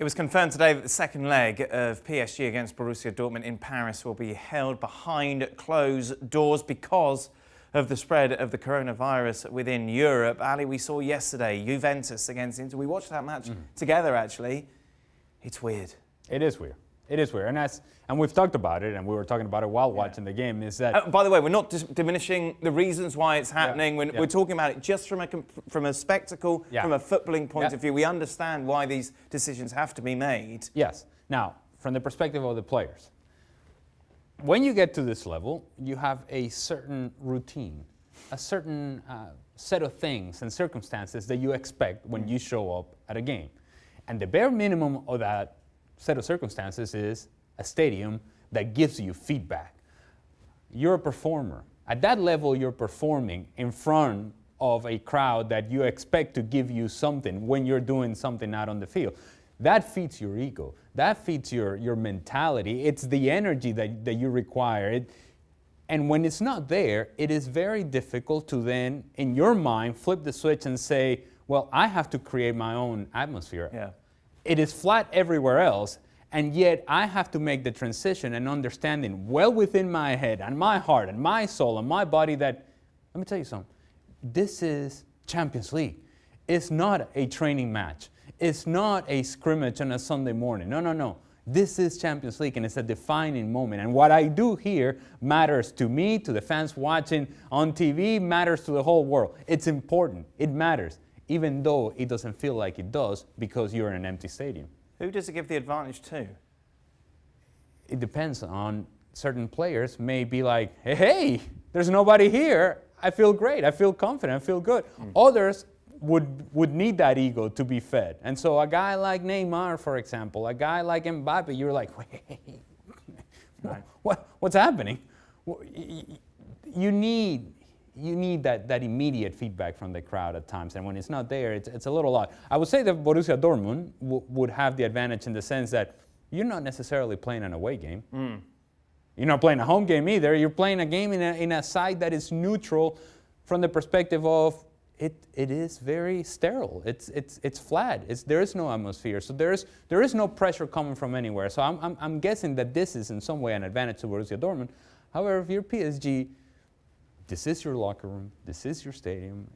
It was confirmed today that the second leg of PSG against Borussia Dortmund in Paris will be held behind closed doors because of the spread of the coronavirus within Europe. Ali, we saw yesterday Juventus against Inter. We watched that match together, actually. It's weird. It is weird. It is weird. And we've talked about it, and we were talking about it while watching the game, is that... by the way, we're not diminishing the reasons why it's happening. We're talking about it just from a spectacle, from a footballing point of view. We understand why these decisions have to be made. Yes. Now, from the perspective of the players, when you get to this level, you have a certain routine, a certain set of things and circumstances that you expect when you show up at a game. And the bare minimum of that set of circumstances is a stadium that gives you feedback. You're a performer. At that level, you're performing in front of a crowd that you expect to give you something when you're doing something out on the field. That feeds your ego. That feeds your mentality. It's the energy that you require. And when it's not there, it is very difficult to then, in your mind, flip the switch and say, well, I have to create my own atmosphere. Yeah. It is flat everywhere else, and yet I have to make the transition and understanding well within my head and my heart and my soul and my body that, let me tell you something, this is Champions League. It's not a training match. It's not a scrimmage on a Sunday morning. No. This is Champions League, and it's a defining moment. And what I do here matters to me, to the fans watching on TV, matters to the whole world. It's important. It matters, even though it doesn't feel like it does because you're in an empty stadium. Who does it give the advantage to? It depends on certain players may be like, hey, there's nobody here. I feel great. I feel confident. I feel good. Others would need that ego to be fed. And so a guy like Neymar, for example, a guy like Mbappe, you're like, wait, what's happening? You need that immediate feedback from the crowd at times, and when it's not there, it's a little odd. I would say that Borussia Dortmund would have the advantage in the sense that you're not necessarily playing an away game. You're not playing a home game either. You're playing a game in a side that is neutral from the perspective of it is very sterile. It's flat. There is no atmosphere, so there is no pressure coming from anywhere. So I'm guessing that this is in some way an advantage to Borussia Dortmund. However, if you're PSG, this is your locker room, this is your stadium,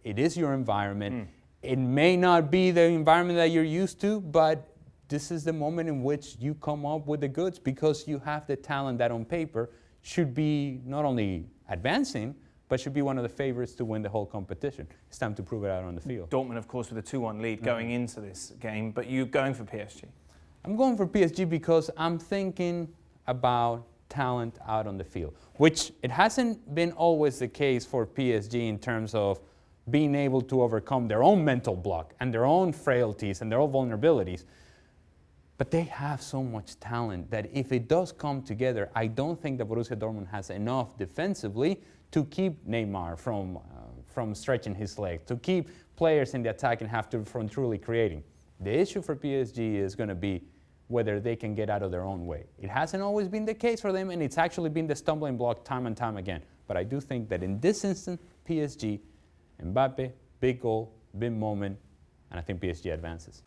it is your environment. It may not be the environment that you're used to, but this is the moment in which you come up with the goods because you have the talent that on paper should be not only advancing, but should be one of the favorites to win the whole competition. It's time to prove it out on the field. Dortmund, of course, with a 2-1 lead going into this game, but you're going for PSG? I'm going for PSG because I'm thinking about talent out on the field, which it hasn't been always the case for PSG in terms of being able to overcome their own mental block and their own frailties and their own vulnerabilities. But they have so much talent that if it does come together, I don't think that Borussia Dortmund has enough defensively to keep Neymar from stretching his leg, to keep players in the attacking half from truly creating. The issue for PSG is going to be whether they can get out of their own way. It hasn't always been the case for them, and it's actually been the stumbling block time and time again. But I do think that in this instance, PSG, Mbappe, big goal, big moment, and I think PSG advances.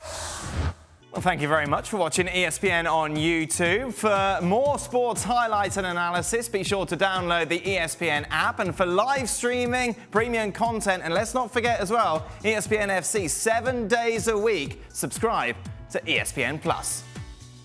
Well, thank you very much for watching ESPN on YouTube. For more sports highlights and analysis, be sure to download the ESPN app. And for live streaming, premium content, and let's not forget as well, ESPN FC 7 days a week. Subscribe to ESPN+.